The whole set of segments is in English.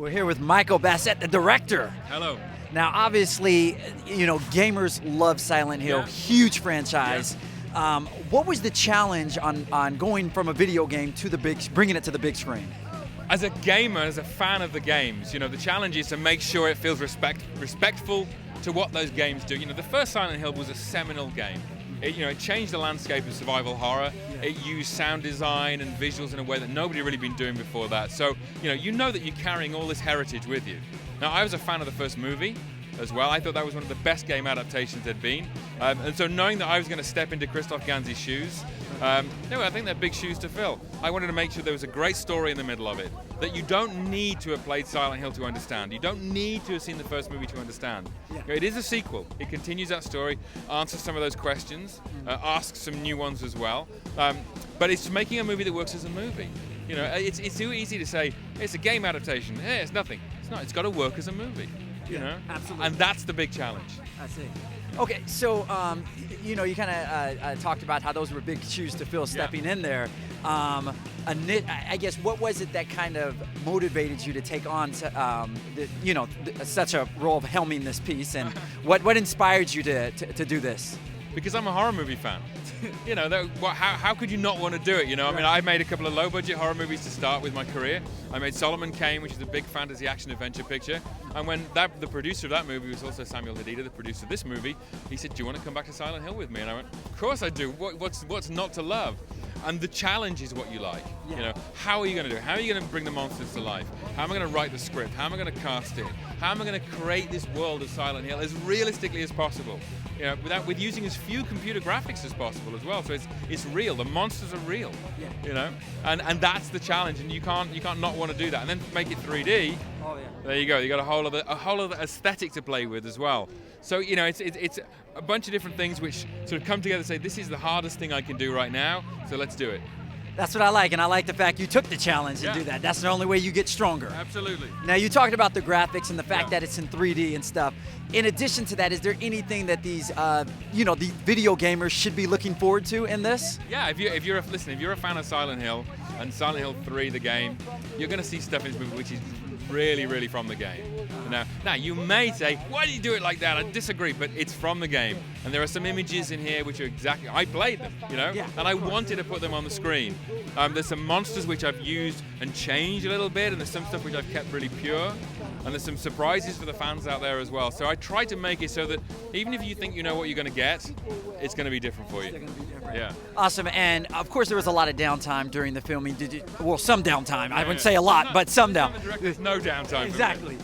We're here with Michael Bassett, the director. Hello. Now, obviously, you know, gamers love Silent Hill, Yeah. huge franchise. What was the challenge on going from a video game to bringing it to the big screen? As a gamer, as a fan of the games, you know, the challenge is to make sure it feels respectful to what those games do. You know, the first Silent Hill was a seminal game. It changed the landscape of survival horror. Yeah. It used sound design and visuals in a way that nobody really been doing before that. So, you know that you're carrying all this heritage with you. Now, I was a fan of the first movie as well. I thought that was one of the best game adaptations there'd been. And so knowing that I was going to step into Christoph Ganzi's shoes, I think they're big shoes to fill. I wanted to make sure there was a great story in the middle of it, that you don't need to have played Silent Hill to understand. You don't need to have seen the first movie to understand. Yeah. It is a sequel. It continues that story, answers some of those questions, asks some new ones as well. But it's making a movie that works as a movie. You know, it's too easy to say, it's a game adaptation. It's nothing. It's not. It's got to work as a movie. You know? Absolutely. And that's the big challenge. I see. Okay, so you kind of talked about how those were big shoes to fill stepping in there. I guess what was it that kind of motivated you to take on, such a role of helming this piece, and what inspired you to do this? Because I'm a horror movie fan. You know, how could you not want to do it? You know, I mean, I made a couple of low-budget horror movies to start with my career. I made Solomon Kane, which is a big fantasy action-adventure picture. And when the producer of that movie was also Samuel Hadida, the producer of this movie, he said, "Do you want to come back to Silent Hill with me?" And I went, "Of course I do. What's not to love?" And the challenge is what you like. Yeah. You know, how are you going to do it? How are you going to bring the monsters to life? How am I going to write the script? How am I going to cast it? How am I going to create this world of Silent Hill as realistically as possible? You know, with using as few computer graphics as possible as well. So it's real. The monsters are real. Yeah. You know, and that's the challenge. And you can't not want to do that. And then make it 3D. Oh yeah. There you go. You got a whole other aesthetic to play with as well. So you know, it's a bunch of different things which sort of come together and say, this is the hardest thing I can do right now. So let's do it. That's what I like, and I like the fact you took the challenge and do that. That's the only way you get stronger. Absolutely. Now, you talked about the graphics and the fact that it's in 3D and stuff. In addition to that, is there anything that these, the video gamers should be looking forward to in this? Yeah, if you're a fan of Silent Hill and Silent Hill 3, the game, you're going to see stuff in this movie which is really, really from the game. Now you may say, why do you do it like that? I disagree, but it's from the game. And there are some images in here which are exactly, I played them, and I wanted to put them on the screen. There's some monsters which I've used and changed a little bit, and there's some stuff which I've kept really pure. And there's some surprises for the fans out there as well. So I try to make it so that even if you think you know what you're going to get, it's going to be different for you. It's going to be different. Yeah. Awesome. And of course, there was a lot of downtime during the filming. Some downtime. I wouldn't say a lot, but some downtime. There's no downtime. Exactly.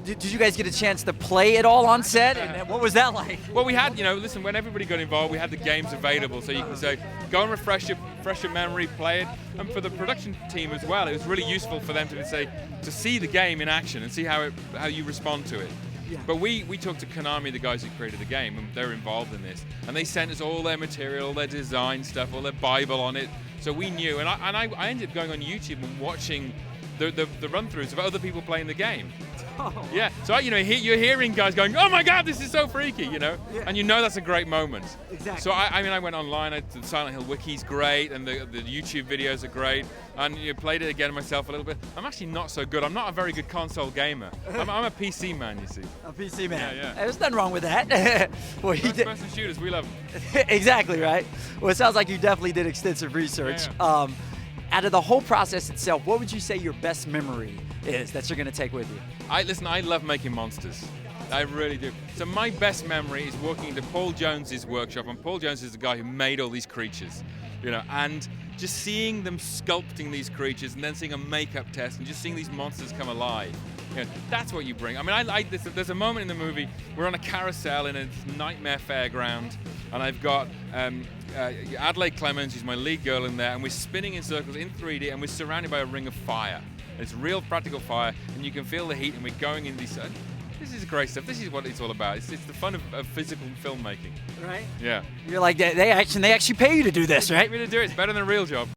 Did you guys get a chance to play it all on set? And what was that like? Well, we had, listen, when everybody got involved, we had the games available. So you can say, go and refresh your memory, play it. And for the production team as well, it was really useful for them to see the game in action and see how you respond to it. Yeah. But we talked to Konami, the guys who created the game, and they're involved in this. And they sent us all their material, their design stuff, all their Bible on it. So we knew. And I ended up going on YouTube and watching the run-throughs of other people playing the game. Oh. Yeah, so you're hearing guys going, "Oh my God, this is so freaky," and that's a great moment. Exactly. So I went online. The Silent Hill wiki's great, and the YouTube videos are great, and played it again myself a little bit. I'm actually not so good. I'm not a very good console gamer. I'm a PC man, you see. A PC man. Yeah. There's nothing wrong with that. Well, First-person shooters, we love them. Exactly right. Well, it sounds like you definitely did extensive research. Yeah. Out of the whole process itself, what would you say your best memory is that you're going to take with you? I love making monsters. I really do. So my best memory is walking into Paul Jones's workshop, and Paul Jones is the guy who made all these creatures, and just seeing them sculpting these creatures, and then seeing a makeup test, and just seeing these monsters come alive. That's what you bring. I mean, I like this. There's a moment in the movie, we're on a carousel in a nightmare fairground, and I've got Adelaide Clemens, who's my lead girl in there, and we're spinning in circles in 3D, and we're surrounded by a ring of fire. It's real practical fire, and you can feel the heat, and we're going in these. This is great stuff. This is what it's all about. It's the fun of physical filmmaking. Right? Yeah. You're like, they actually pay you to do this, right? Pay me to do it. It's better than a real job.